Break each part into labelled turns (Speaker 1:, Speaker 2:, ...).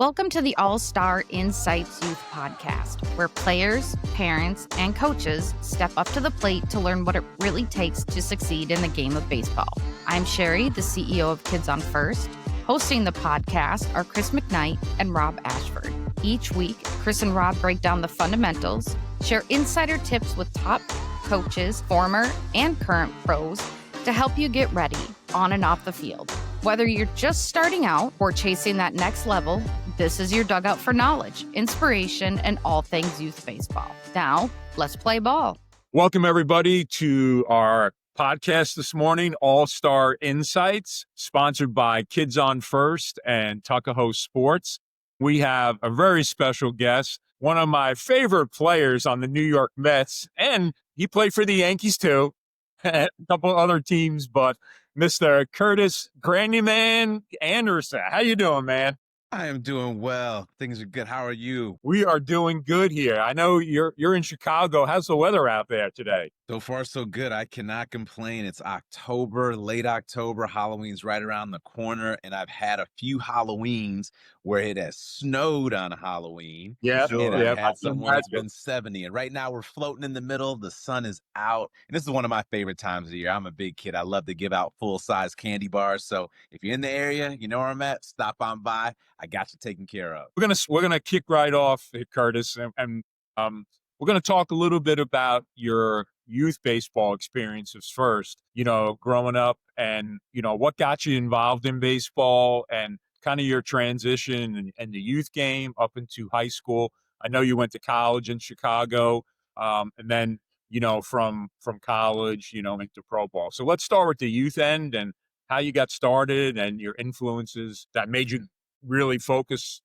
Speaker 1: Welcome to the All-Star Insights Youth Podcast, where players, parents, and coaches step up to the plate to learn what it really takes to succeed in the game of baseball. I'm Sherry, the CEO of Kids on First. Hosting the podcast are Chris McKnight and Rob Ashford. Each week, Chris and Rob break down the fundamentals, share insider tips with top coaches, former and current pros, to help you get ready on and off the field. Whether you're just starting out or chasing that next level, this is your dugout for knowledge, inspiration, and all things youth baseball. Now, let's play ball.
Speaker 2: Welcome, everybody, to our podcast this morning, All-Star Insights, sponsored by Kids on First and Tuckahoe Sports. We have a very special guest, one of my favorite players on the New York Mets, and he played for the Yankees too, a couple other teams, but Mr. Curtis Anderson. How you doing, man?
Speaker 3: I am doing well. Things are good. How are you?
Speaker 2: We are doing good here. I know you're in Chicago. How's the weather out there today?
Speaker 3: So far, so good. I cannot complain. It's October, late October. Halloween's right around the corner, and I've had a few Halloweens where it has snowed on Halloween.
Speaker 2: Yeah,
Speaker 3: And
Speaker 2: yeah.
Speaker 3: I've had some where it's been 70. And right now we're floating in the middle. The sun is out. And this is one of my favorite times of the year. I'm a big kid. I love to give out full-size candy bars. So if you're in the area, you know where I'm at, stop on by. I got you taken care of.
Speaker 2: We're gonna kick right off, Curtis, and we're gonna talk a little bit about your youth baseball experiences first. You know, growing up, and what got you involved in baseball, and kind of your transition and the youth game up into high school. I know you went to college in Chicago, and then from college, into pro ball. So let's start with the youth end and how you got started and your influences that made you really focus,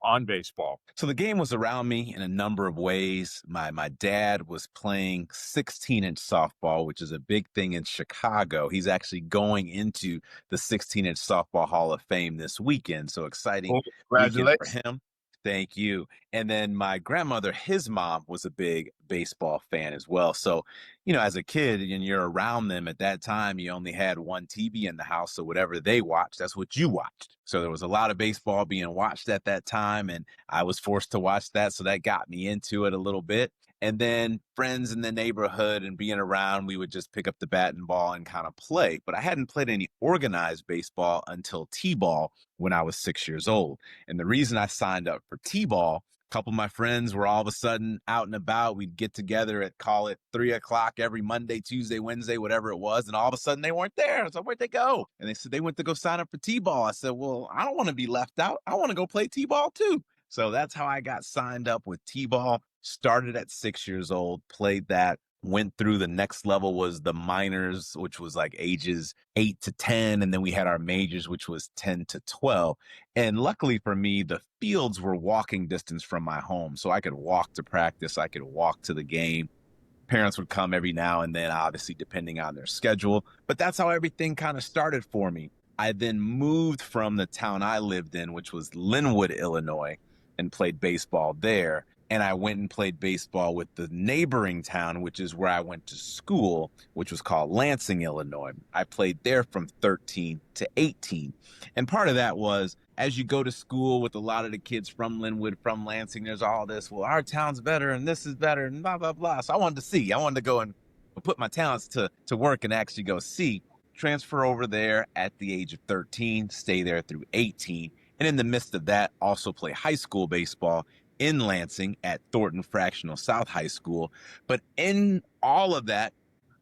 Speaker 2: on baseball.
Speaker 3: So the game was around me in a number of ways. My dad was playing 16-inch softball, which is a big thing in Chicago. He's actually going into the 16-inch softball Hall of Fame this weekend. So exciting weekend for him. Thank you. And then my grandmother, his mom, was a big baseball fan as well. So, as a kid and you're around them at that time, you only had one TV in the house. So whatever they watched, that's what you watched. So there was a lot of baseball being watched at that time. And I was forced to watch that. So that got me into it a little bit. And then friends in the neighborhood and being around, we would just pick up the bat and ball and kind of play. But I hadn't played any organized baseball until T-ball when I was 6 years old. And the reason I signed up for T-ball, a couple of my friends were all of a sudden out and about. We'd get together at, call it 3:00 every Monday, Tuesday, Wednesday, whatever it was. And all of a sudden they weren't there. So where'd they go? And they said they went to go sign up for T-ball. I said, well, I don't want to be left out. I want to go play T-ball too. So that's how I got signed up with T-ball. Started at 6 years old, played that, went through the next level was the minors, which was like ages 8 to 10. And then we had our majors, which was 10 to 12. And luckily for me, the fields were walking distance from my home. So I could walk to practice. I could walk to the game. Parents would come every now and then, obviously, depending on their schedule. But that's how everything kind of started for me. I then moved from the town I lived in, which was Linwood, Illinois, and played baseball there. And I went and played baseball with the neighboring town, which is where I went to school, which was called Lansing, Illinois. I played there from 13 to 18. And part of that was, as you go to school with a lot of the kids from Linwood, from Lansing, there's all this, well, our town's better and this is better and blah, blah, blah. So I wanted to go and put my talents to work and actually go see. Transfer over there at the age of 13, stay there through 18. And in the midst of that, also play high school baseball in Lansing at Thornton Fractional South High School. But in all of that,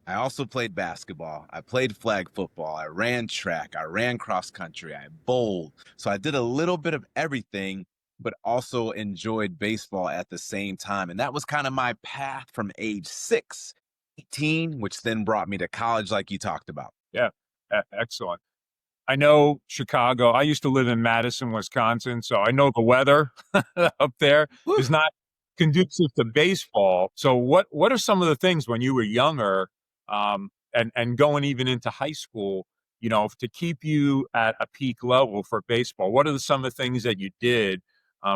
Speaker 3: I also played basketball. I played flag football. I ran track. I ran cross country. I bowled. So I did a little bit of everything, but also enjoyed baseball at the same time. And that was kind of my path from age 6, 18, which then brought me to college like you talked about.
Speaker 2: Yeah, excellent. I know Chicago. I used to live in Madison, Wisconsin, so I know the weather up there is not conducive to baseball. So what are some of the things when you were younger, and going even into high school, to keep you at a peak level for baseball? What are some of the things that you did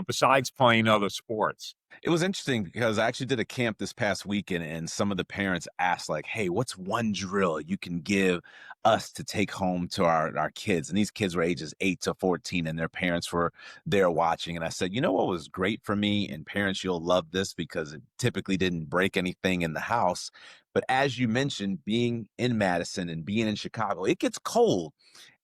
Speaker 2: besides playing other sports?
Speaker 3: It was interesting because I actually did a camp this past weekend, and some of the parents asked, like, "Hey, what's one drill you can give us to take home to our kids?" And these kids were ages 8 to 14, and their parents were there watching. And I said, "You know what was great for me, and parents, you'll love this because it typically didn't break anything in the house. But as you mentioned, being in Madison and being in Chicago, it gets cold.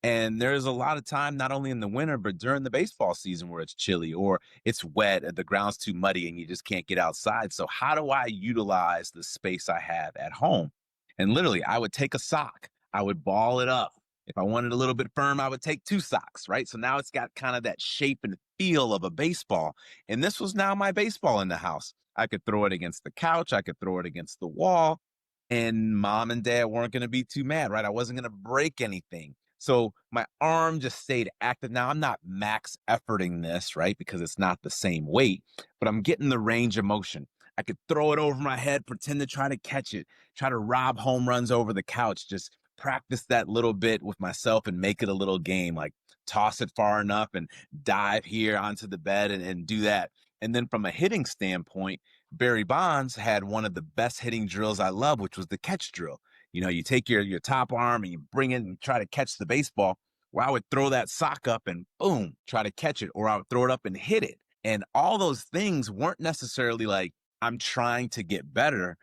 Speaker 3: And there's a lot of time, not only in the winter, but during the baseball season where it's chilly or it's wet and the ground's too muddy and you just can't get outside. So, how do I utilize the space I have at home? And literally, I would take a sock, I would ball it up. If I wanted a little bit firm, I would take two socks, right? So now it's got kind of that shape and feel of a baseball. And this was now my baseball in the house. I could throw it against the couch, I could throw it against the wall, and mom and dad weren't going to be too mad, right? I wasn't going to break anything. So my arm just stayed active. Now I'm not max efforting this, right? Because it's not the same weight, but I'm getting the range of motion. I could throw it over my head, pretend to try to catch it, try to rob home runs over the couch, just practice that little bit with myself and make it a little game, like toss it far enough and dive here onto the bed and do that. And then from a hitting standpoint, Barry Bonds had one of the best hitting drills I love, which was the catch drill. You know, you take your top arm and you bring it and try to catch the baseball. Well, I would throw that sock up and boom, try to catch it, or I would throw it up and hit it. And all those things weren't necessarily like I'm trying to get better.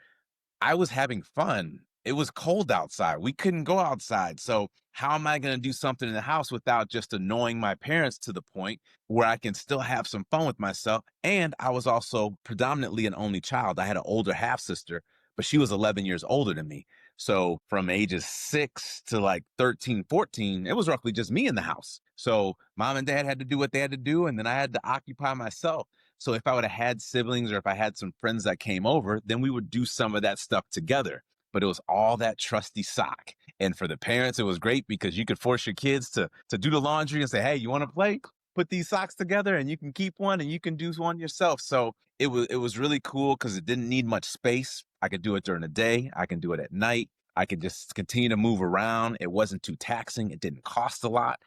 Speaker 3: I was having fun. It was cold outside. We couldn't go outside. So, how am I going to do something in the house without just annoying my parents to the point where I can still have some fun with myself? And I was also predominantly an only child. I had an older half sister, but she was 11 years older than me. So, from ages 6 to like 13, 14, it was roughly just me in the house. So, mom and dad had to do what they had to do, and then I had to occupy myself. So if I would have had siblings or if I had some friends that came over, then we would do some of that stuff together. But it was all that trusty sock. And for the parents, it was great because you could force your kids to do the laundry and say, "Hey, you want to play? Put these socks together and you can keep one and you can do one yourself." So it was really cool because it didn't need much space. I could do it during the day. I can do it at night. I could just continue to move around. It wasn't too taxing. It didn't cost a lot.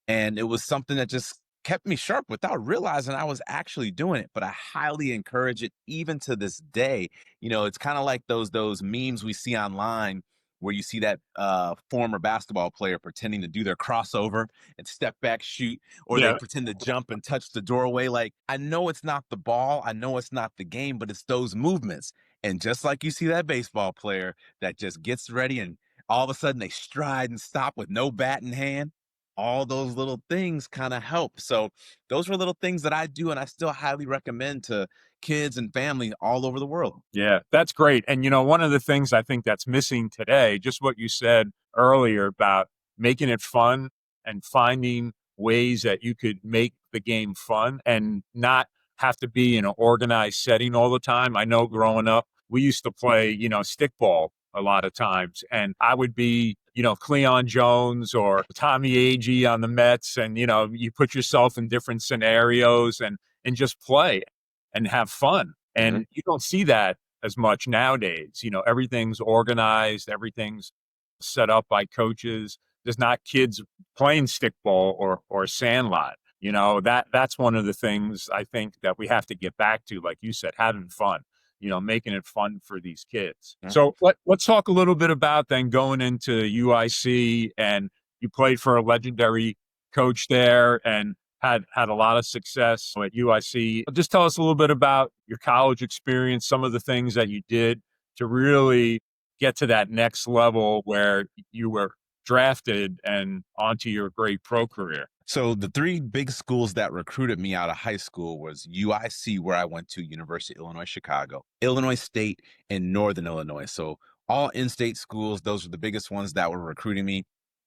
Speaker 3: And it was something that just kept me sharp without realizing I was actually doing it. But I highly encourage it even to this day. You know, it's kind of like those memes we see online where you see that former basketball player pretending to do their crossover and step back shoot, or they
Speaker 2: Yeah.
Speaker 3: pretend to jump and touch the doorway. Like, I know it's not the ball, I know it's not the game, but it's those movements. And just like you see that baseball player that just gets ready and all of a sudden they stride and stop with no bat in hand, all those little things kind of help. So those were little things that I do, and I still highly recommend to kids and family all over the world.
Speaker 2: Yeah, that's great. And, one of the things I think that's missing today, just what you said earlier about making it fun and finding ways that you could make the game fun and not have to be in an organized setting all the time. I know growing up, we used to play, stickball a lot of times, and I would be, Cleon Jones or Tommy Agee on the Mets, and, you put yourself in different scenarios and just play and have fun.
Speaker 3: Mhm.
Speaker 2: And you don't see that as much nowadays. Everything's organized, everything's set up by coaches. There's not kids playing stickball or sandlot. That's one of the things I think that we have to get back to, like you said, having fun, making it fun for these kids.
Speaker 3: Yeah.
Speaker 2: So let's talk a little bit about then going into UIC, and you played for a legendary coach there and had a lot of success at UIC. Just tell us a little bit about your college experience, some of the things that you did to really get to that next level where you were drafted and onto your great pro career.
Speaker 3: So the three big schools that recruited me out of high school was UIC, where I went to University of Illinois, Chicago, Illinois State, and Northern Illinois. So all in-state schools, those were the biggest ones that were recruiting me.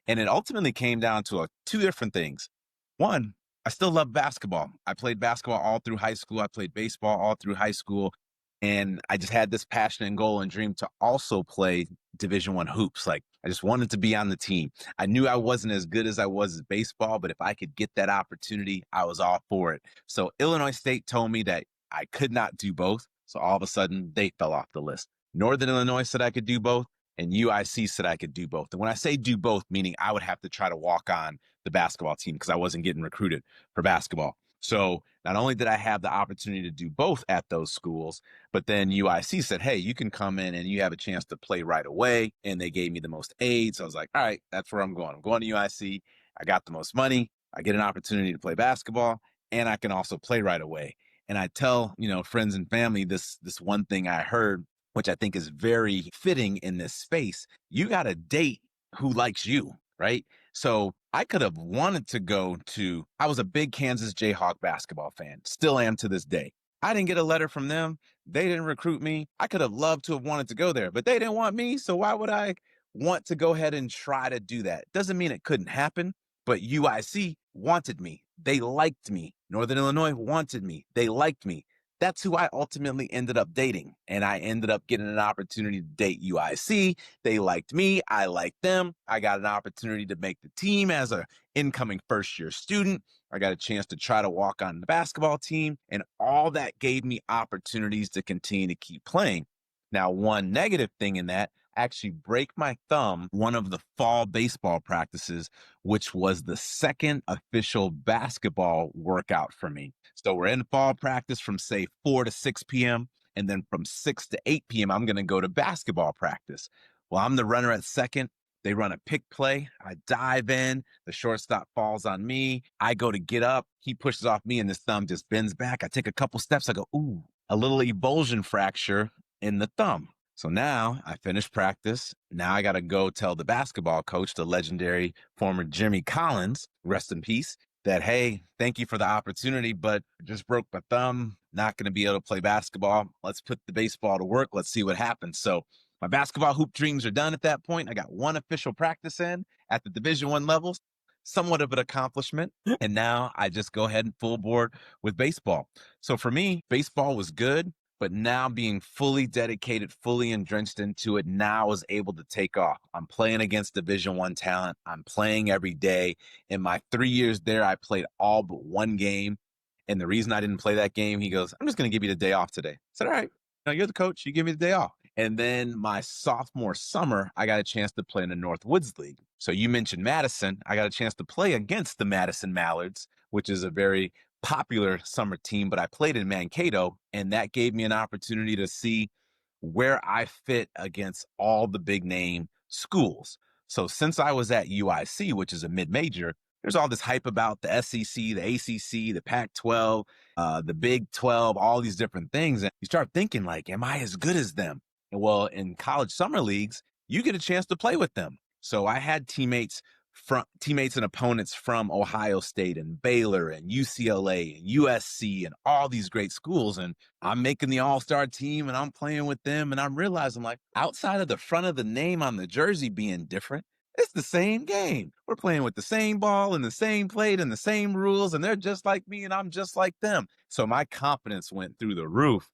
Speaker 3: And it ultimately came down to two different things. One, I still love basketball. I played basketball all through high school. I played baseball all through high school. And I just had this passion and goal and dream to also play Division I hoops. Like, I just wanted to be on the team. I knew I wasn't as good as I was at baseball, but if I could get that opportunity, I was all for it. So Illinois State told me that I could not do both. So all of a sudden, they fell off the list. Northern Illinois said I could do both, and UIC said I could do both. And when I say do both, meaning I would have to try to walk on the basketball team because I wasn't getting recruited for basketball. So not only did I have the opportunity to do both at those schools, but then UIC said, hey, you can come in and you have a chance to play right away. And they gave me the most aid. So I was like, all right, that's where I'm going. I'm going to UIC. I got the most money. I get an opportunity to play basketball, and I can also play right away. And I tell, friends and family this one thing I heard, which I think is very fitting in this space. You got to date who likes you, right? So I could have wanted to I was a big Kansas Jayhawk basketball fan, still am to this day. I didn't get a letter from them. They didn't recruit me. I could have loved to have wanted to go there, but they didn't want me. So why would I want to go ahead and try to do that? Doesn't mean it couldn't happen, but UIC wanted me. They liked me. Northern Illinois wanted me. They liked me. That's who I ultimately ended up dating. And I ended up getting an opportunity to date UIC. They liked me. I liked them. I got an opportunity to make the team as an incoming first-year student. I got a chance to try to walk on the basketball team. And all that gave me opportunities to continue to keep playing. Now, one negative thing in that, I actually break my thumb one of the fall baseball practices, which was the second official basketball workout for me. So we're in fall practice from, say, 4 to 6 p.m. And then from 6 to 8 p.m., I'm going to go to basketball practice. Well, I'm the runner at second. They run a pick play. I dive in. The shortstop falls on me. I go to get up. He pushes off me, and his thumb just bends back. I take a couple steps. I go, ooh, a little avulsion fracture in the thumb. So now I finished practice. Now I got to go tell the basketball coach, the legendary former Jimmy Collins, rest in peace, that, hey, thank you for the opportunity, but just broke my thumb, not going to be able to play basketball. Let's put the baseball to work. Let's see what happens. So my basketball hoop dreams are done at that point. I got one official practice in at the Division I levels, somewhat of an accomplishment. And now I just go ahead and full board with baseball. So for me, baseball was good, but now being fully dedicated, fully entrenched into it, now is able to take off. I'm playing against Division I talent. I'm playing every day. In my 3 years there, I played all but one game. And the reason I didn't play that game, he goes, I'm just going to give you the day off today. I said, all right, no, you're the coach. You give me the day off. And then my sophomore summer, I got a chance to play in the Northwoods League. So you mentioned Madison. I got a chance to play against the Madison Mallards, which is a very popular summer team, but I played in Mankato, and that gave me an opportunity to see where I fit against all the big name schools. So since I was at UIC, which is a mid-major, there's all this hype about the SEC, the ACC, the Pac-12, the Big 12, all these different things. And you start thinking like, am I as good as them? And well, in college summer leagues, you get a chance to play with them. So I had teammates and opponents from Ohio State and Baylor and UCLA and USC and all these great schools. And I'm making the all-star team and I'm playing with them. And I'm realizing like outside of the front of the name on the jersey being different, it's the same game. We're playing with the same ball and the same plate and the same rules. And they're just like me and I'm just like them. So my confidence went through the roof.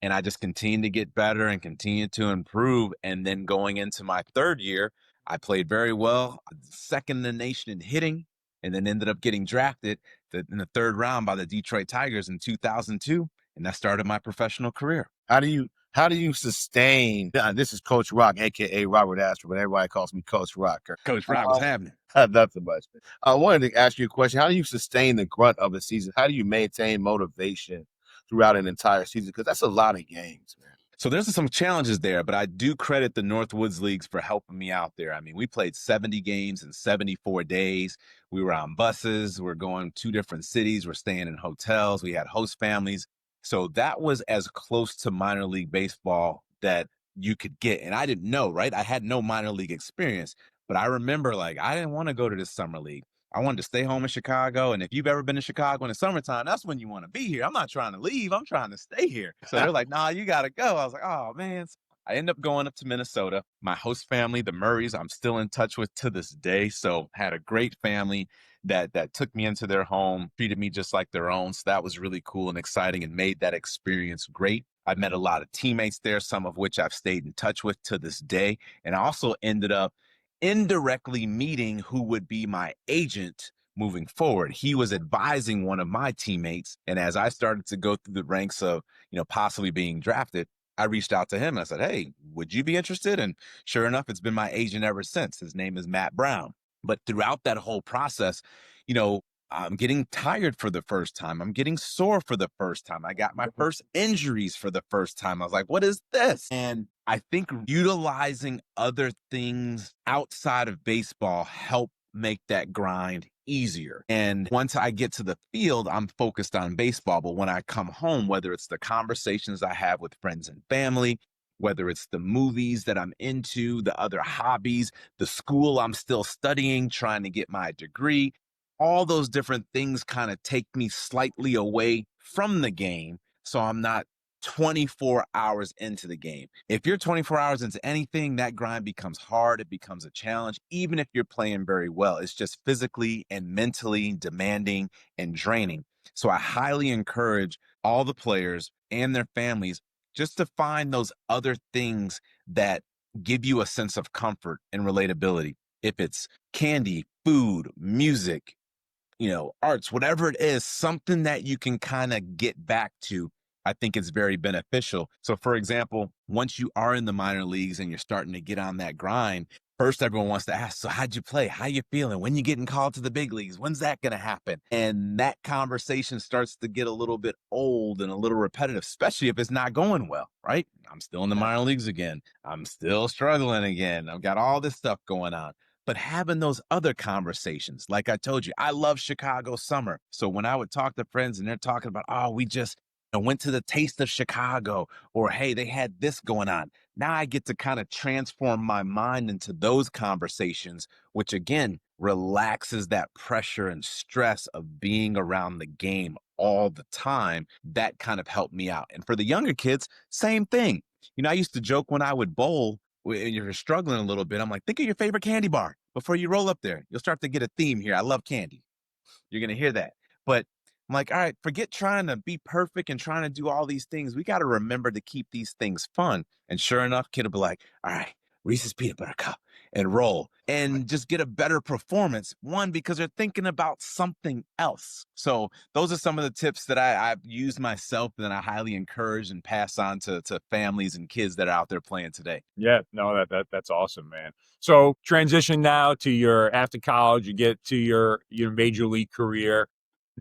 Speaker 3: And I just continued to get better and continue to improve. And then going into my third year, I played very well, second in the nation in hitting, and then ended up getting drafted in the third round by the Detroit Tigers in 2002. And that started my professional career.
Speaker 4: How do you sustain? This is Coach Rock, aka Robert Astor, but everybody calls me Coach Rock.
Speaker 3: Coach Rock, what's happening?
Speaker 4: Nothing much. I wanted to ask you a question. How do you sustain the grunt of the season? How do you maintain motivation throughout an entire season? Because that's a lot of games, man.
Speaker 3: So there's some challenges there, but I do credit the Northwoods Leagues for helping me out there. I mean, we played 70 games in 74 days. We were on buses. We're going 2 different cities. We're staying in hotels. We had host families. So that was as close to minor league baseball that you could get. And I didn't know, right? I had no minor league experience, but I remember like, I didn't want to go to this summer league. I wanted to stay home in Chicago. And if you've ever been to Chicago in the summertime, that's when you want to be here. I'm not trying to leave. I'm trying to stay here. So they're like, nah, you got to go. I was like, oh, man. So I ended up going up to Minnesota. My host family, the Murrays, I'm still in touch with to this day. So had a great family that took me into their home, treated me just like their own. So that was really cool and exciting and made that experience great. I met a lot of teammates there, some of which I've stayed in touch with to this day. And I also ended up indirectly meeting who would be my agent moving forward. He was advising one of my teammates. And as I started to go through the ranks of, possibly being drafted, I reached out to him and I said, hey, would you be interested? And sure enough, it's been my agent ever since. His name is Matt Brown. But throughout that whole process, I'm getting tired for the first time. I'm getting sore for the first time. I got my first injuries for the first time. I was like, what is this? And I think utilizing other things outside of baseball help make that grind easier. And once I get to the field, I'm focused on baseball. But when I come home, whether it's the conversations I have with friends and family, whether it's the movies that I'm into, the other hobbies, the school I'm still studying, trying to get my degree, all those different things kind of take me slightly away from the game. So I'm not 24 hours into the game. If you're 24 hours into anything, that grind becomes hard. It becomes a challenge, even if you're playing very well. It's just physically and mentally demanding and draining. So I highly encourage all the players and their families just to find those other things that give you a sense of comfort and relatability. If it's candy, food, music, arts, whatever it is, something that you can kind of get back to, I think it's very beneficial. So, for example, once you are in the minor leagues and you're starting to get on that grind, first everyone wants to ask, so how'd you play? How you feeling? When you getting called to the big leagues? When's that going to happen? And that conversation starts to get a little bit old and a little repetitive, especially if it's not going well, right? I'm still in the minor leagues again. I'm still struggling again. I've got all this stuff going on. But having those other conversations, like I told you, I love Chicago summer. So when I would talk to friends and they're talking about, oh, we just went to the Taste of Chicago, or hey, they had this going on. Now I get to kind of transform my mind into those conversations, which again relaxes that pressure and stress of being around the game all the time. That kind of helped me out. And for the younger kids, same thing. I used to joke when I would bowl, when you're struggling a little bit, I'm like, think of your favorite candy bar before you roll up there. You'll start to get a theme here. I love candy. You're going to hear that. But I'm like, all right, forget trying to be perfect and trying to do all these things. We got to remember to keep these things fun. And sure enough, kid will be like, all right, Reese's peanut butter cup and roll and just get a better performance. One, because they're thinking about something else. So those are some of the tips that I've used myself and that I highly encourage and pass on to families and kids that are out there playing today.
Speaker 2: Yeah, no, that's awesome, man. So transition now to your after college, you get to your major league career.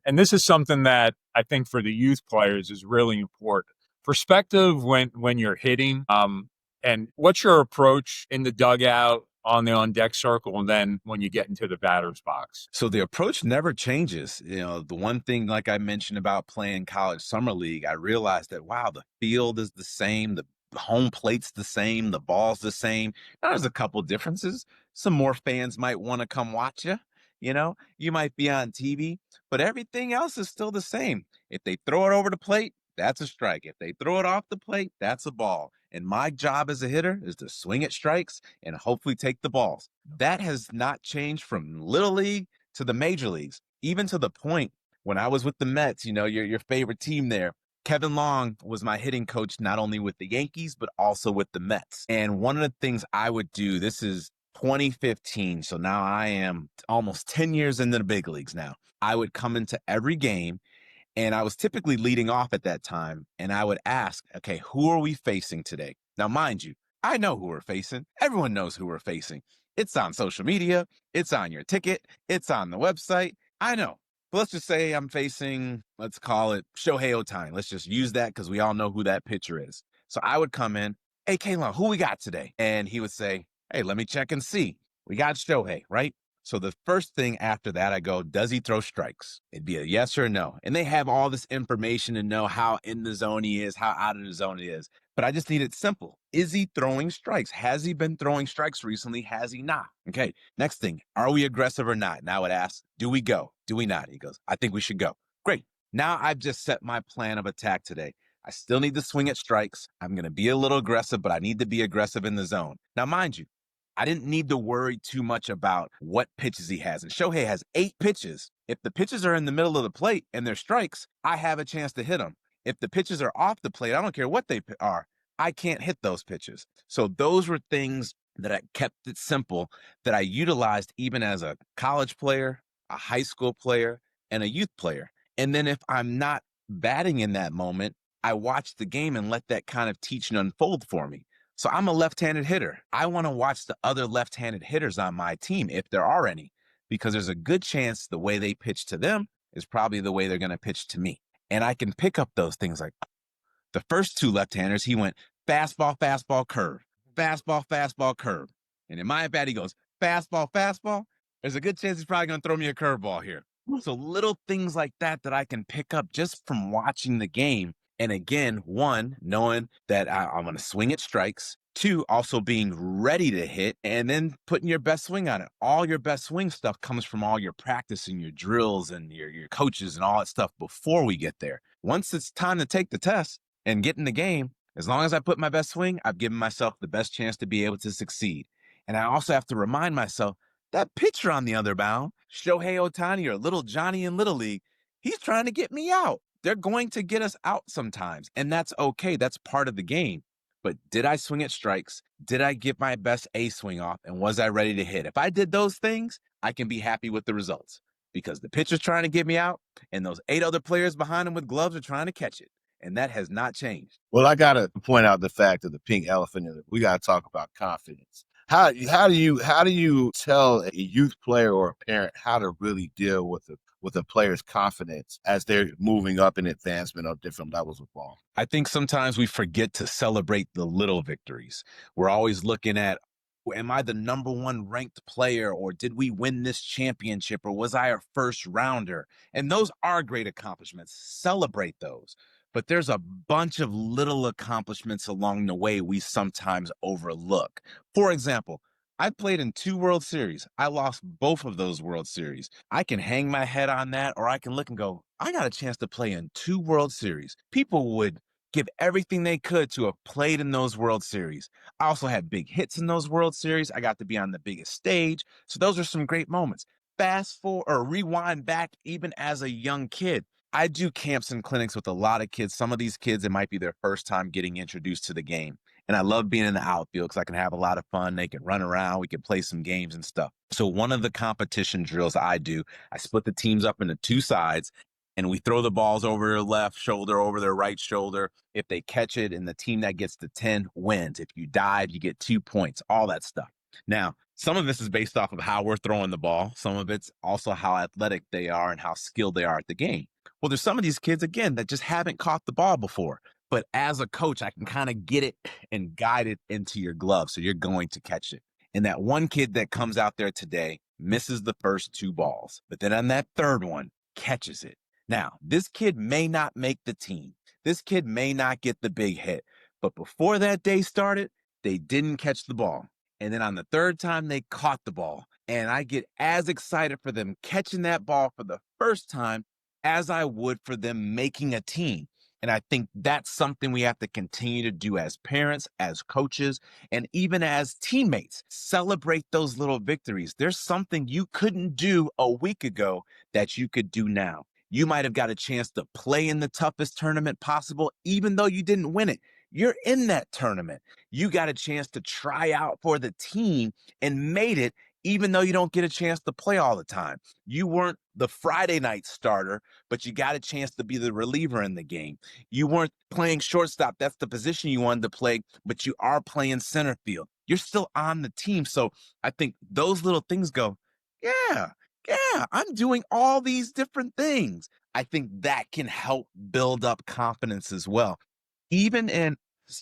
Speaker 2: And this is something that I think for the youth players is really important. Perspective when you're hitting, and what's your approach in the dugout, on the on deck circle, and then when you get into the batter's box?
Speaker 3: So the approach never changes. The one thing, like I mentioned about playing college summer league, I realized that, wow, the field is the same. The home plate's the same. The ball's the same. Now, there's a couple differences. Some more fans might want to come watch you. You might be on TV, but everything else is still the same. If they throw it over the plate, that's a strike. If they throw it off the plate, that's a ball. And my job as a hitter is to swing at strikes and hopefully take the balls. That has not changed from little league to the major leagues, even to the point when I was with the Mets, your favorite team there. Kevin Long was my hitting coach, not only with the Yankees, but also with the Mets. And one of the things I would do, this is 2015. So now I am almost 10 years into the big leagues now. I would come into every game and I was typically leading off at that time. And I would ask, okay, who are we facing today? Now, mind you, I know who we're facing. Everyone knows who we're facing. It's on social media. It's on your ticket. It's on the website. I know. But let's just say I'm facing, let's call it Shohei Ohtani. Let's just use that because we all know who that pitcher is. So I would come in, hey, Kalon, who we got today? And he would say, hey, let me check and see. We got Shohei, right? So the first thing after that, I go, does he throw strikes? It'd be a yes or a no. And they have all this information to know how in the zone he is, how out of the zone he is. But I just need it simple. Is he throwing strikes? Has he been throwing strikes recently? Has he not? Okay. Next thing, are we aggressive or not? And I would ask, do we go? Do we not? He goes, I think we should go. Great. Now I've just set my plan of attack today. I still need to swing at strikes. I'm going to be a little aggressive, but I need to be aggressive in the zone. Now, mind you, I didn't need to worry too much about what pitches he has. And Shohei has 8 pitches. If the pitches are in the middle of the plate and they're strikes, I have a chance to hit them. If the pitches are off the plate, I don't care what they are. I can't hit those pitches. So those were things that I kept it simple that I utilized even as a college player, a high school player, and a youth player. And then if I'm not batting in that moment, I watch the game and let that kind of teach and unfold for me. So I'm a left-handed hitter. I want to watch the other left-handed hitters on my team, if there are any, because there's a good chance the way they pitch to them is probably the way they're going to pitch to me. And I can pick up those things like the first two left-handers, he went fastball, fastball, curve, fastball, fastball, curve. And in my at-bat, he goes fastball, fastball. There's a good chance he's probably going to throw me a curveball here. So little things like that I can pick up just from watching the game. And again, one, knowing that I'm going to swing at strikes. Two, also being ready to hit and then putting your best swing on it. All your best swing stuff comes from all your practice and your drills and your coaches and all that stuff before we get there. Once it's time to take the test and get in the game, as long as I put my best swing, I've given myself the best chance to be able to succeed. And I also have to remind myself that pitcher on the other mound, Shohei Ohtani or little Johnny in Little League, he's trying to get me out. They're going to get us out sometimes, and that's okay. That's part of the game. But did I swing at strikes? Did I get my best A swing off? And was I ready to hit? If I did those things, I can be happy with the results because the pitcher's trying to get me out and those 8 other players behind him with gloves are trying to catch it. And that has not changed.
Speaker 4: Well, I got to point out the fact of the pink elephant in it. We got to talk about confidence. How do you tell a youth player or a parent how to really deal with a player's confidence as they're moving up in advancement of different levels of ball?
Speaker 3: I think sometimes we forget to celebrate the little victories. We're always looking at, am I the number 1 ranked player, or did we win this championship, or was I a first rounder? And those are great accomplishments. Celebrate those. But there's a bunch of little accomplishments along the way we sometimes overlook. For example, I played in 2 World Series. I lost both of those World Series. I can hang my head on that, or I can look and go, I got a chance to play in 2 World Series. People would give everything they could to have played in those World Series. I also had big hits in those World Series. I got to be on the biggest stage. So those are some great moments. Fast forward or rewind back even as a young kid. I do camps and clinics with a lot of kids. Some of these kids, it might be their first time getting introduced to the game. And I love being in the outfield because I can have a lot of fun. They can run around. We can play some games and stuff. So one of the competition drills I do, I split the teams up into 2 sides and we throw the balls over their left shoulder, over their right shoulder. If they catch it and the team that gets to 10 wins. If you dive, you get 2 points, all that stuff. Now, some of this is based off of how we're throwing the ball. Some of it's also how athletic they are and how skilled they are at the game. Well, there's some of these kids, again, that just haven't caught the ball before. But as a coach, I can kind of get it and guide it into your glove. So you're going to catch it. And that one kid that comes out there today misses the first 2 balls. But then on that third one, catches it. Now, this kid may not make the team. This kid may not get the big hit. But before that day started, they didn't catch the ball. And then on the third time, they caught the ball. And I get as excited for them catching that ball for the first time as I would for them making a team. And I think that's something we have to continue to do as parents, as coaches, and even as teammates. Celebrate those little victories. There's something you couldn't do a week ago that you could do now. You might have got a chance to play in the toughest tournament possible, even though you didn't win it. You're in that tournament. You got a chance to try out for the team and made it, even though you don't get a chance to play all the time. You weren't the Friday night starter, but you got a chance to be the reliever in the game. You weren't playing shortstop. That's the position you wanted to play, but you are playing center field. You're still on the team. So I think those little things go, yeah, I'm doing all these different things. I think that can help build up confidence as well. Even in,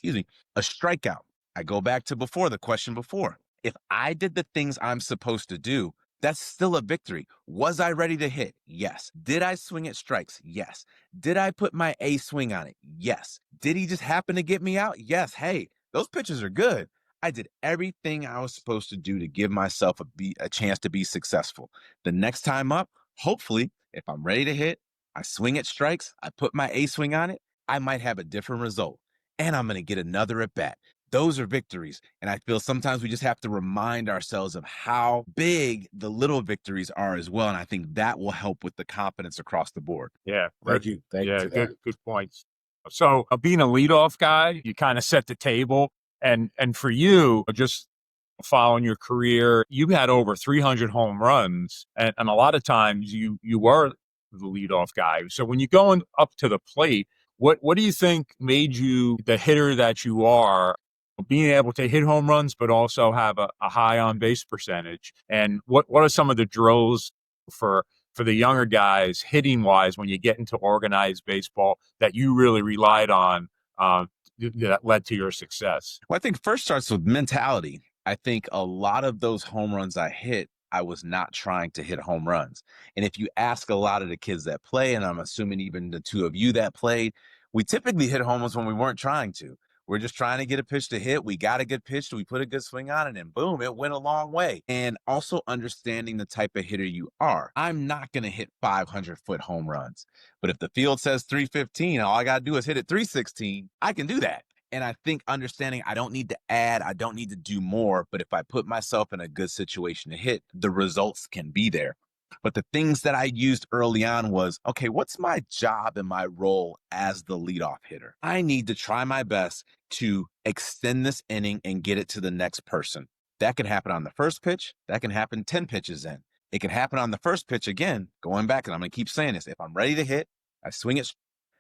Speaker 3: a strikeout. I go back to the question before. If I did the things I'm supposed to do, that's still a victory. Was I ready to hit? Yes. Did I swing at strikes? Yes. Did I put my A swing on it? Yes. Did he just happen to get me out? Yes. Hey, those pitches are good. I did everything I was supposed to do to give myself a chance to be successful. The next time up, hopefully, if I'm ready to hit, I swing at strikes, I put my A swing on it, I might have a different result. And I'm going to get another at bat. Those are victories. And I feel sometimes we just have to remind ourselves of how big the little victories are as well. And I think that will help with the confidence across the board.
Speaker 2: Yeah.
Speaker 4: Thank you. Thank you.
Speaker 2: Yeah,
Speaker 4: For that.
Speaker 2: good points. So being a leadoff guy, you kind of set the table. And for you, just following your career, you had over 300 home runs. And a lot of times you were the leadoff guy. So when you're going up to the plate, what do you think made you the hitter that you are? being able to hit home runs, but also have a high on base percentage. And what are some of the drills for the younger guys hitting wise when you get into organized baseball that you really relied on that led to your success?
Speaker 3: Well, I think first starts with mentality. I think a lot of those home runs I hit, I was not trying to hit home runs. And if you ask a lot of the kids that play, and I'm assuming even the two of you that played, we typically hit home runs when we weren't trying to. We're just trying to get a pitch to hit. We got a good pitch, we put a good swing on it, and boom, it went a long way. And also understanding the type of hitter you are. I'm not going to hit 500-foot home runs. But if the field says 315, all I got to do is hit it 316, I can do that. And I think understanding I don't need to add, I don't need to do more, but if I put myself in a good situation to hit, the results can be there. But the things that I used early on was, okay, what's my job and my role as the leadoff hitter? I need to try my best to extend this inning and get it to the next person. That can happen on the first pitch. That can happen 10 pitches in. It can happen on the first pitch again, going back, and I'm going to keep saying this. If I'm ready to hit, I swing it,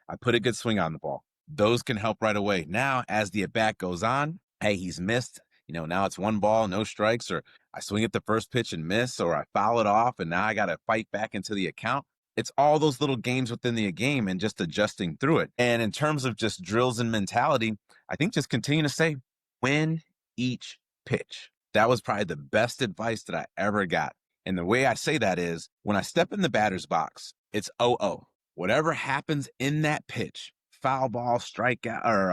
Speaker 3: I put a good swing on the ball. Those can help right away. Now, as the at-bat goes on, hey, he's missed. Now it's 1 ball, no strikes, or I swing at the first pitch and miss, or I foul it off, and now I got to fight back into the account. It's all those little games within the game and just adjusting through it. And in terms of just drills and mentality, I think just continue to say, win each pitch. That was probably the best advice that I ever got. And the way I say that is when I step in the batter's box, it's 0-0. Whatever happens in that pitch, foul ball, strikeout, or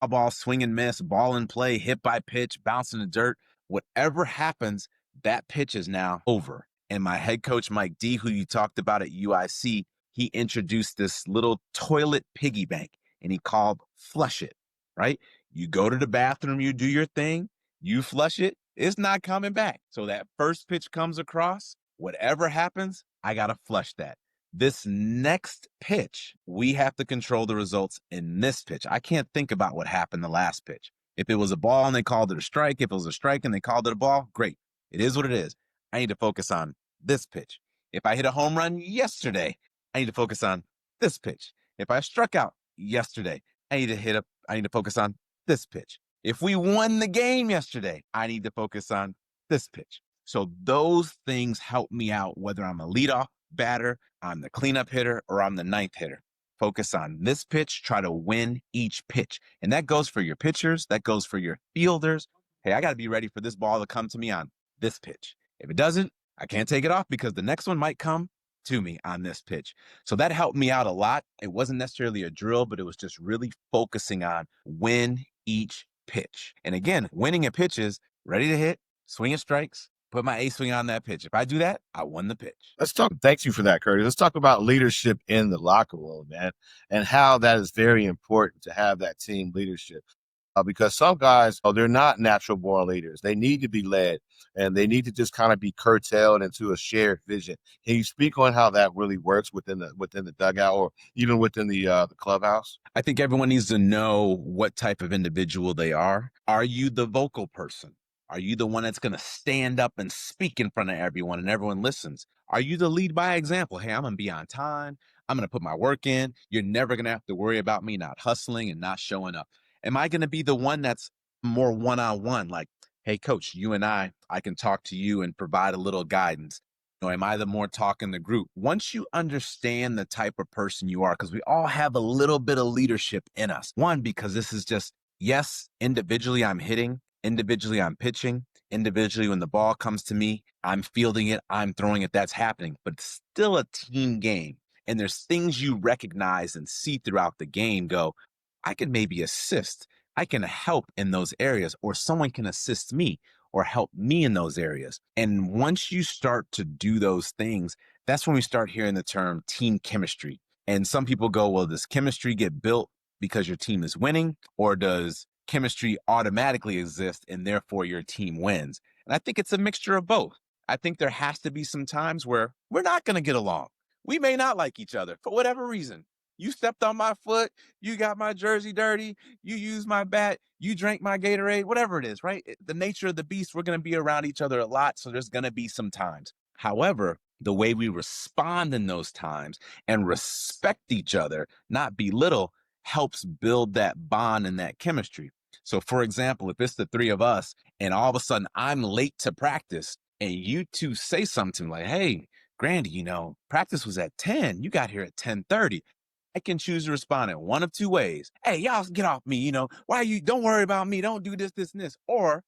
Speaker 3: foul ball, swing and miss, ball in play, hit by pitch, bounce in the dirt, whatever happens, that pitch is now over. And my head coach, Mike D, who you talked about at UIC, he introduced this little toilet piggy bank and he called flush it, right? You go to the bathroom, you do your thing, you flush it, it's not coming back. So that first pitch comes across, whatever happens, I got to flush that. This next pitch, we have to control the results in this pitch. I can't think about what happened the last pitch. If it was a ball and they called it a strike, if it was a strike and they called it a ball, great. It is what it is. I need to focus on this pitch. If I hit a home run yesterday, I need to focus on this pitch. If I struck out yesterday, I need to focus on this pitch. If we won the game yesterday, I need to focus on this pitch. So those things help me out, whether I'm a leadoff batter, I'm the cleanup hitter, or I'm the ninth hitter. Focus on this pitch, try to win each pitch. And that goes for your pitchers, that goes for your fielders. Hey, I got to be ready for this ball to come to me on this pitch. If it doesn't, I can't take it off because the next one might come to me on this pitch. So that helped me out a lot. It wasn't necessarily a drill, but it was just really focusing on win each pitch. And again, winning at pitches, ready to hit, swing at strikes, put my A swing on that pitch. If I do that, I won the pitch.
Speaker 4: Let's talk. Thank you for that, Curtis. Let's talk about leadership in the locker room, man, and how that is very important to have that team leadership. Because some guys, they're not natural born leaders. They need to be led, and they need to just kind of be curtailed into a shared vision. Can you speak on how that really works within the dugout or even within the clubhouse?
Speaker 3: I think everyone needs to know what type of individual they are. Are you the vocal person? Are you the one that's going to stand up and speak in front of everyone and everyone listens? Are you the lead by example? Hey, I'm going to be on time. I'm going to put my work in. You're never going to have to worry about me not hustling and not showing up. Am I going to be the one that's more one-on-one? Like, hey, coach, you and I can talk to you and provide a little guidance. Or am I the more talk in the group? Once you understand the type of person you are, because we all have a little bit of leadership in us. One, because this is just, yes, individually I'm hitting, individually I'm pitching, individually when the ball comes to me, I'm fielding it, I'm throwing it, that's happening. But it's still a team game. And there's things you recognize and see throughout the game go, I can maybe assist. I can help in those areas, or someone can assist me or help me in those areas. And once you start to do those things, that's when we start hearing the term team chemistry. And some people go, well, does chemistry get built because your team is winning, or does chemistry automatically exist and therefore your team wins? And I think it's a mixture of both. I think there has to be some times where we're not going to get along. We may not like each other for whatever reason. You stepped on my foot, you got my jersey dirty, you used my bat, you drank my Gatorade, whatever it is, right? The nature of the beast, we're going to be around each other a lot, so there's going to be some times. However, the way we respond in those times and respect each other, not belittle, helps build that bond and that chemistry. So for example, if it's the three of us and all of a sudden I'm late to practice and you two say something like, hey, Grandy, practice was at 10. You got here at 10:30. I can choose to respond in one of two ways. Hey, y'all get off me. Why don't worry about me. Don't do this, this, and this. Or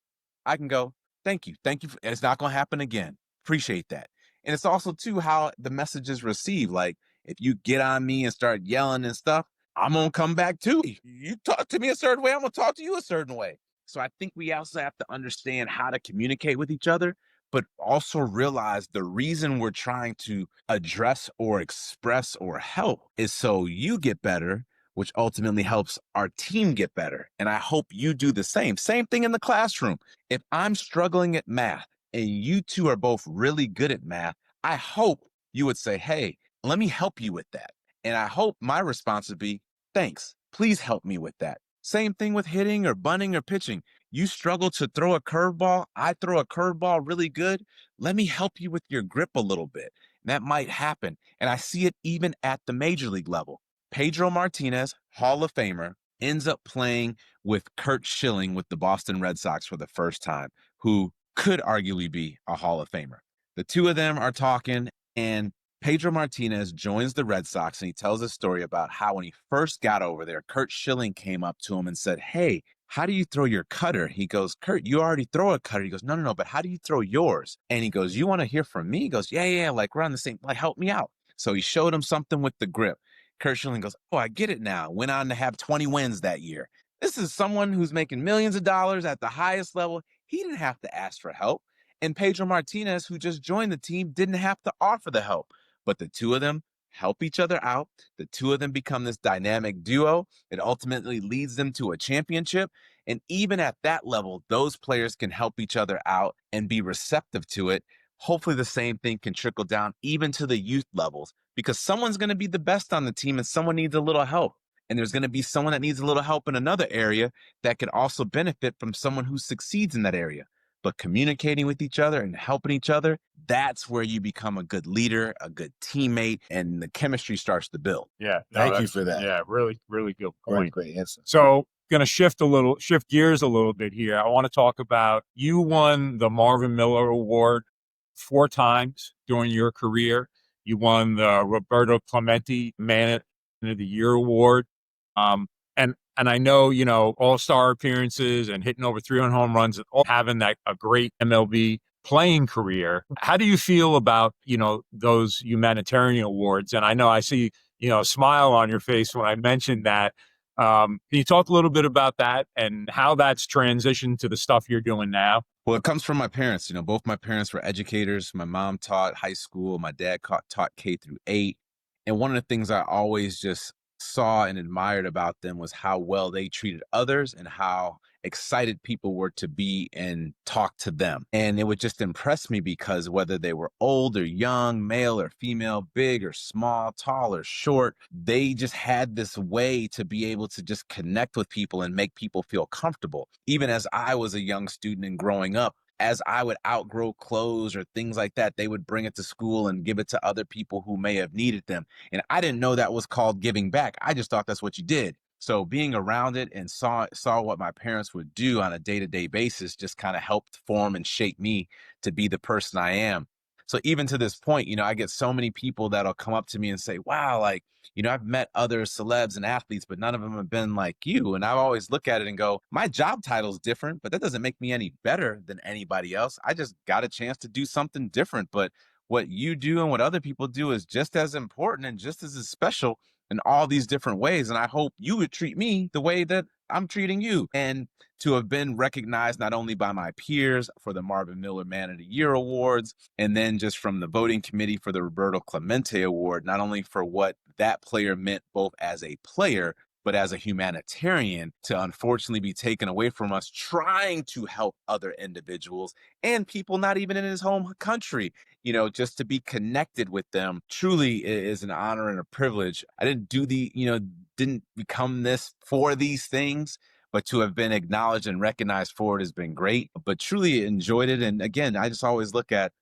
Speaker 3: I can go, thank you. Thank you. It's not going to happen again. Appreciate that. And it's also too how the message is received. Like if you get on me and start yelling and stuff, I'm going to come back too. You talk to me a certain way, I'm going to talk to you a certain way. So I think we also have to understand how to communicate with each other, but also realize the reason we're trying to address or express or help is so you get better, which ultimately helps our team get better. And I hope you do the same. Same thing in the classroom. If I'm struggling at math and you two are both really good at math, I hope you would say, hey, let me help you with that. And I hope my response would be, thanks, please help me with that. Same thing with hitting or bunting or pitching. You struggle to throw a curveball. I throw a curveball really good. Let me help you with your grip a little bit. And that might happen. And I see it even at the major league level. Pedro Martinez, Hall of Famer, ends up playing with Curt Schilling with the Boston Red Sox for the first time, who could arguably be a Hall of Famer. The two of them are talking, and Pedro Martinez joins the Red Sox, and he tells a story about how when he first got over there, Curt Schilling came up to him and said, hey, how do you throw your cutter? He goes, Curt, you already throw a cutter. He goes, no, but how do you throw yours? And he goes, you want to hear from me? He goes, yeah, like we're on the same, like help me out. So he showed him something with the grip. Curt Schilling goes, oh, I get it now. Went on to have 20 wins that year. This is someone who's making millions of dollars at the highest level. He didn't have to ask for help. And Pedro Martinez, who just joined the team, didn't have to offer the help. But the two of them help each other out. The two of them become this dynamic duo. It ultimately leads them to a championship. And even at that level, those players can help each other out and be receptive to it. Hopefully the same thing can trickle down even to the youth levels, because someone's going to be the best on the team and someone needs a little help. And there's going to be someone that needs a little help in another area that could also benefit from someone who succeeds in that area. But communicating with each other and helping each other, that's where you become a good leader, a good teammate, and the chemistry starts to build.
Speaker 2: Yeah.
Speaker 4: Thank you for that.
Speaker 2: Yeah. Really, really good point.
Speaker 4: Great answer.
Speaker 2: So going to shift gears a little bit here. I want to talk about, you won the Marvin Miller Award 4 times during your career. You won the Roberto Clemente Man of the Year Award. And I know, all-star appearances and hitting over 300 home runs, all having a great MLB playing career. How do you feel about, those humanitarian awards? And I know I see, a smile on your face when I mentioned that. Can you talk a little bit about that and how that's transitioned to the stuff you're doing now?
Speaker 3: Well, it comes from my parents. Both my parents were educators. My mom taught high school. My dad taught K through 8. And one of the things I always just saw and admired about them was how well they treated others and how excited people were to be and talk to them. And it would just impress me because whether they were old or young, male or female, big or small, tall or short, they just had this way to be able to just connect with people and make people feel comfortable. Even as I was a young student and growing up, as I would outgrow clothes or things like that, they would bring it to school and give it to other people who may have needed them. And I didn't know that was called giving back. I just thought that's what you did. So being around it and saw what my parents would do on a day-to-day basis just kind of helped form and shape me to be the person I am. So even to this point, I get so many people that'll come up to me and say, wow, like, I've met other celebs and athletes, but none of them have been like you. And I always look at it and go, my job title is different, but that doesn't make me any better than anybody else. I just got a chance to do something different. But what you do and what other people do is just as important and just as special in all these different ways. And I hope you would treat me the way that I'm treating you. And to have been recognized not only by my peers for the Marvin Miller Man of the Year Awards, and then just from the voting committee for the Roberto Clemente Award, not only for what that player meant both as a player, but as a humanitarian, to unfortunately be taken away from us trying to help other individuals and people not even in his home country. Just to be connected with them truly is an honor and a privilege. I didn't didn't become this for these things, but to have been acknowledged and recognized for it has been great, but truly enjoyed it. And again, I just always look at,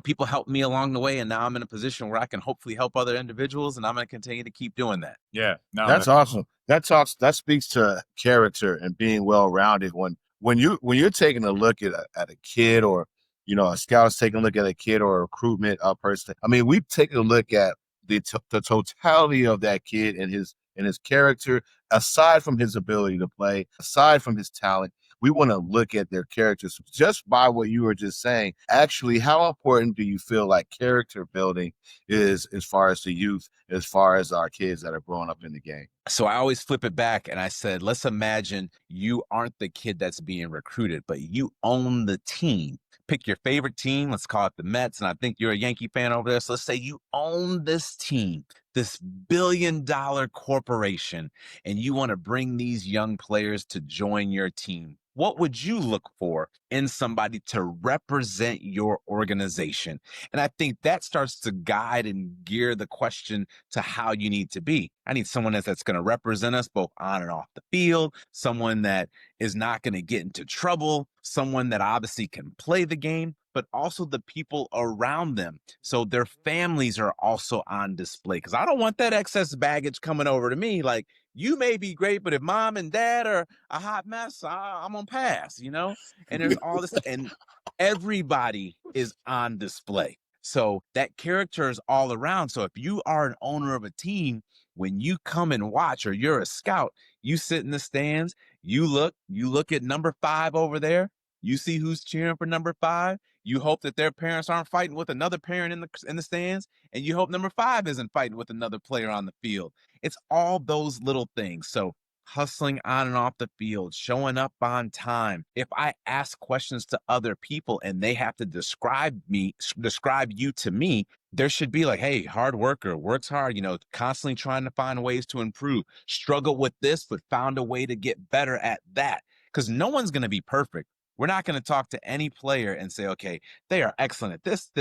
Speaker 3: people helped me along the way, and now I'm in a position where I can hopefully help other individuals, and I'm going to continue to keep doing that.
Speaker 2: Yeah, no,
Speaker 4: That's awesome. That speaks to character and being well rounded. When you're taking a look at a kid, or a scout's taking a look at a kid or a recruitment person. I mean, we take a look at the totality of that kid and his character, aside from his ability to play, aside from his talent. We want to look at their characters just by what you were just saying. Actually, how important do you feel like character building is as far as the youth, as far as our kids that are growing up in the game?
Speaker 3: So I always flip it back and I said, let's imagine you aren't the kid that's being recruited, but you own the team. Pick your favorite team. Let's call it the Mets. And I think you're a Yankee fan over there. So let's say you own this team, this billion-dollar corporation, and you want to bring these young players to join your team. What would you look for in somebody to represent your organization? And I think that starts to guide and gear the question to how you need to be. I need someone that's going to represent us both on and off the field, someone that is not going to get into trouble, someone that obviously can play the game, but also the people around them. So their families are also on display, because I don't want that excess baggage coming over to me. Like, you may be great, but if mom and dad are a hot mess, I'm going to pass, and there's all this, and everybody is on display. So that character is all around. So if you are an owner of a team, when you come and watch, or you're a scout, you sit in the stands, you look at number 5 over there, you see who's cheering for number 5. You hope that their parents aren't fighting with another parent in the stands, and you hope number 5 isn't fighting with another player on the field. It's all those little things. So hustling on and off the field, showing up on time. If I ask questions to other people and they have to describe you to me, there should be like, hey, hard worker, works hard, constantly trying to find ways to improve, struggle with this, but found a way to get better at that. Because no one's going to be perfect. We're not going to talk to any player and say, okay, they are excellent at this,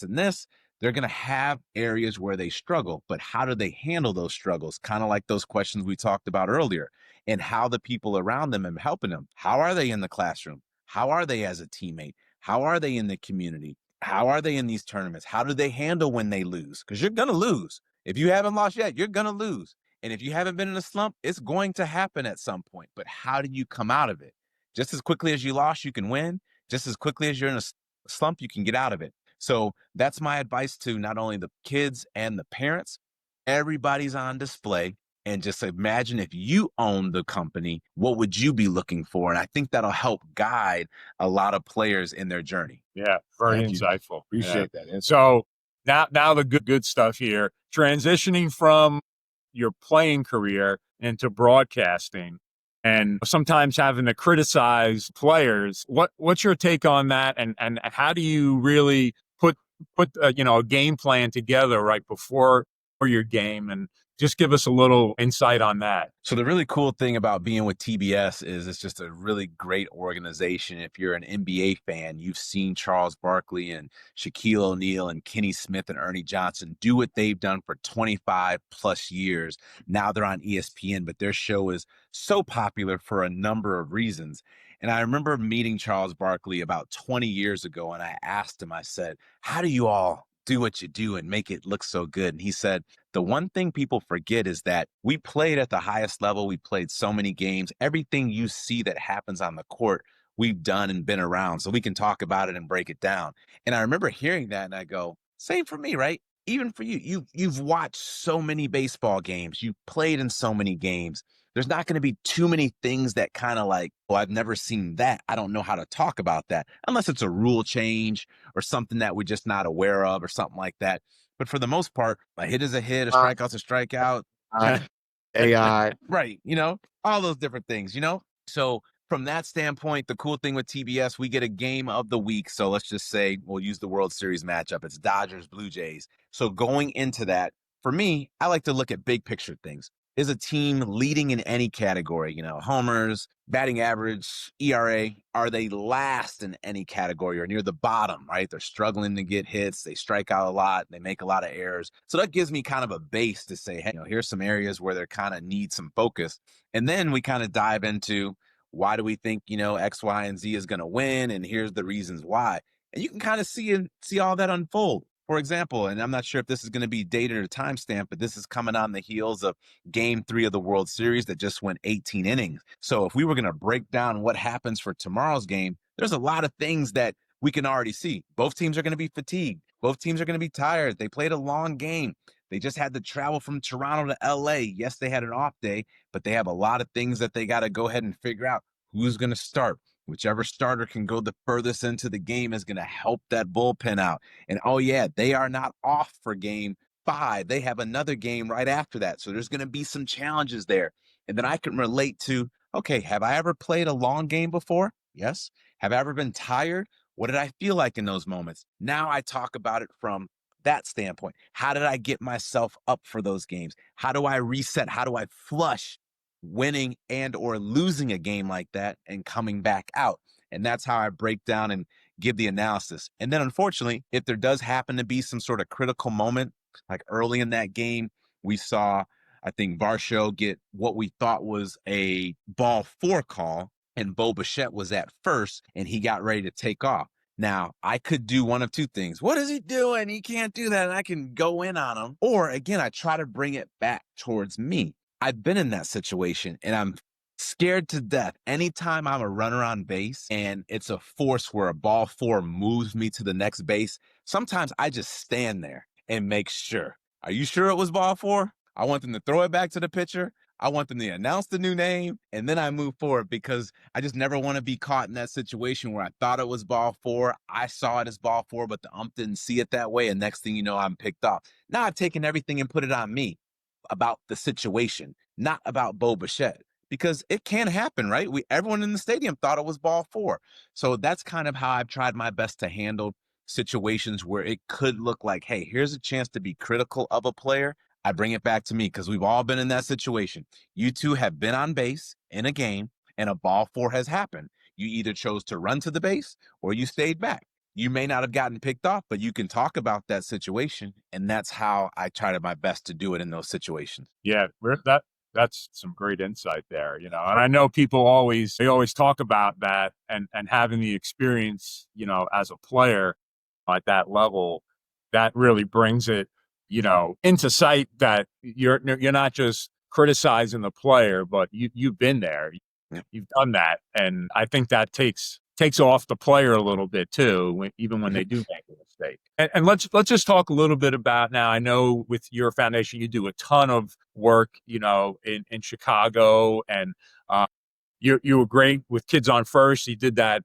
Speaker 3: and this. They're going to have areas where they struggle, but how do they handle those struggles? Kind of like those questions we talked about earlier, and how the people around them are helping them. How are they in the classroom? How are they as a teammate? How are they in the community? How are they in these tournaments? How do they handle when they lose? Because you're going to lose. If you haven't lost yet, you're going to lose. And if you haven't been in a slump, it's going to happen at some point. But how do you come out of it? Just as quickly as you lost, you can win. Just as quickly as you're in a slump, you can get out of it. So that's my advice to not only the kids and the parents. Everybody's on display. And just imagine, if you own the company, what would you be looking for? And I think that'll help guide a lot of players in their journey.
Speaker 2: Yeah, very
Speaker 4: Thank you.
Speaker 2: insightful.
Speaker 4: Appreciate that. And
Speaker 2: So now the good stuff here. Transitioning from your playing career into broadcasting, and sometimes having to criticize players. What's your take on that? And how do you really put a game plan together right before your game? And just give us a little insight on that.
Speaker 3: So the really cool thing about being with TBS is it's just a really great organization. If you're an NBA fan, you've seen Charles Barkley and Shaquille O'Neal and Kenny Smith and Ernie Johnson do what they've done for 25 plus years. Now they're on ESPN, but their show is so popular for a number of reasons. And I remember meeting Charles Barkley about 20 years ago, and I asked him, I said, how do you all do what you do and make it look so good? And he said, the one thing people forget is that we played at the highest level. We played so many games. Everything you see that happens on the court, we've done and been around. So we can talk about it and break it down. And I remember hearing that and I go, same for me, right? Even for you. You've watched so many baseball games. You've played in so many games. There's not going to be too many things that kind of like, oh, I've never seen that. I don't know how to talk about that, unless it's a rule change or something that we're just not aware of or something like that. But for the most part, a hit is a hit, a strikeout's a strikeout.
Speaker 4: AI.
Speaker 3: Right. All those different things, So from that standpoint, the cool thing with TBS, we get a game of the week. So let's just say we'll use the World Series matchup. It's Dodgers, Blue Jays. So going into that, for me, I like to look at big picture things. Is a team leading in any category, homers, batting average, ERA? Are they last in any category or near the bottom, right? They're struggling to get hits. They strike out a lot. They make a lot of errors. So that gives me kind of a base to say, hey, here's some areas where they kind of need some focus. And then we kind of dive into, why do we think, X, Y, and Z is going to win? And here's the reasons why. And you can kind of see all that unfold. For example, and I'm not sure if this is going to be dated or timestamp, but this is coming on the heels of game 3 of the World Series that just went 18 innings. So if we were going to break down what happens for tomorrow's game, there's a lot of things that we can already see. Both teams are going to be fatigued. Both teams are going to be tired. They played a long game. They just had to travel from Toronto to LA. Yes, they had an off day, but they have a lot of things that they got to go ahead and figure out. Who's going to start? Whichever starter can go the furthest into the game is going to help that bullpen out. And oh, yeah, they are not off for game 5. They have another game right after that. So there's going to be some challenges there. And then I can relate to, okay, have I ever played a long game before? Yes. Have I ever been tired? What did I feel like in those moments? Now I talk about it from that standpoint. How did I get myself up for those games? How do I reset? How do I flush winning and or losing a game like that and coming back out? And that's how I break down and give the analysis. And then unfortunately, if there does happen to be some sort of critical moment, like early in that game, we saw, I think, Varsho get what we thought was a ball 4 call, and Bo Bichette was at first, and he got ready to take off. Now, I could do one of two things. What is he doing? He can't do that. And I can go in on him. Or again, I try to bring it back towards me. I've been in that situation and I'm scared to death. Anytime I'm a runner on base and it's a force where a ball 4 moves me to the next base, sometimes I just stand there and make sure. Are you sure it was ball 4? I want them to throw it back to the pitcher. I want them to announce the new name, and then I move forward because I just never want to be caught in that situation where I thought it was ball 4. I saw it as ball 4, but the ump didn't see it that way. And next thing you know, I'm picked off. Now I've taken everything and put it on me about the situation, not about Bo Bichette, because it can happen, right? Everyone in the stadium thought it was ball 4. So that's kind of how I've tried my best to handle situations where it could look like, hey, here's a chance to be critical of a player. I bring it back to me because we've all been in that situation. You two have been on base in a game and a ball 4 has happened. You either chose to run to the base or you stayed back. You may not have gotten picked off, but you can talk about that situation. And that's how I try to my best to do it in those situations.
Speaker 2: Yeah, that's some great insight there, And I know people always talk about that and having the experience, as a player at that level, that really brings it, into sight that you're not just criticizing the player, but you've been there.
Speaker 3: Yeah.
Speaker 2: You've done that. And I think that takes off the player a little bit too, even when they do make a mistake. And let's just talk a little bit about now. I know with your foundation, you do a ton of work, in Chicago, and you were great with Kids on First. You did that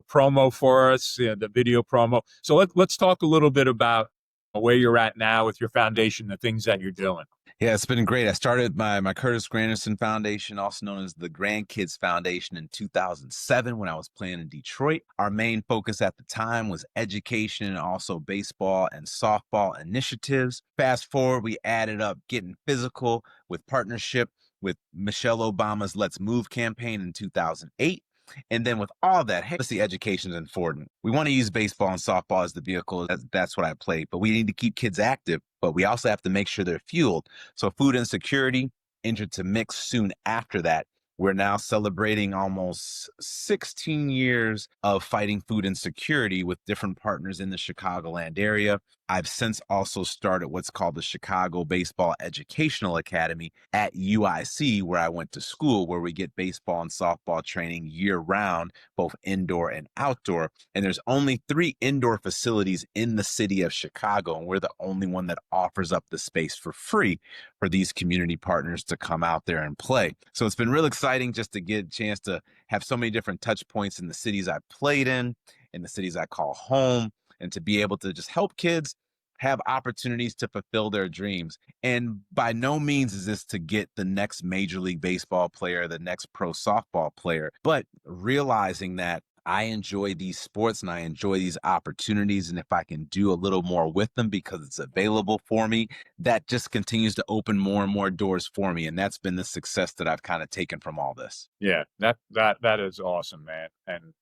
Speaker 2: promo for us, the video promo. So let's talk a little bit about where you're at now with your foundation, the things that you're doing.
Speaker 3: Yeah, it's been great. I started my Curtis Granderson Foundation, also known as the Grandkids Foundation, in 2007 when I was playing in Detroit. Our main focus at the time was education and also baseball and softball initiatives. Fast forward, we added up getting physical with partnership with Michelle Obama's Let's Move campaign in 2008. And then with all that, hey, obviously education is important. We want to use baseball and softball as the vehicle. That's what I played. But we need to keep kids active, but we also have to make sure they're fueled. So food insecurity entered to mix soon after that. We're now celebrating almost 16 years of fighting food insecurity with different partners in the Chicagoland area. I've since also started what's called the Chicago Baseball Educational Academy at UIC, where I went to school, where we get baseball and softball training year round, both indoor and outdoor. And there's only 3 indoor facilities in the city of Chicago, and we're the only one that offers up the space for free for these community partners to come out there and play. So it's been real exciting just to get a chance to have so many different touch points in the cities I played in the cities I call home, and to be able to just help kids have opportunities to fulfill their dreams. And by no means is this to get the next Major League Baseball player, the next pro softball player, but realizing that I enjoy these sports and I enjoy these opportunities. And if I can do a little more with them because it's available for me, that just continues to open more and more doors for me. And that's been the success that I've kind of taken from all this.
Speaker 2: Yeah, that is awesome, man. And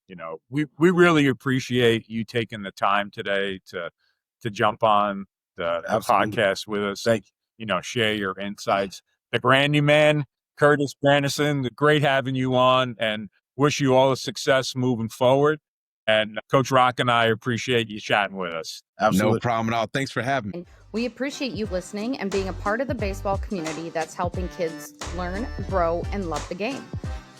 Speaker 2: we really appreciate you taking the time today to jump on the podcast with us.
Speaker 4: Thank
Speaker 2: Share your insights. The Grandy man, Curtis Granderson, great having you on, and wish you all the success moving forward. And Coach Rock and I appreciate you chatting with us.
Speaker 4: Absolutely.
Speaker 3: No problem at all. Thanks for having me.
Speaker 1: We appreciate you listening and being a part of the baseball community that's helping kids learn, grow, and love the game.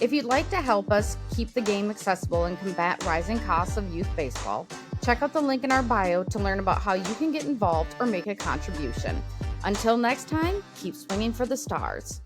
Speaker 1: If you'd like to help us keep the game accessible and combat rising costs of youth baseball, check out the link in our bio to learn about how you can get involved or make a contribution. Until next time, keep swinging for the stars.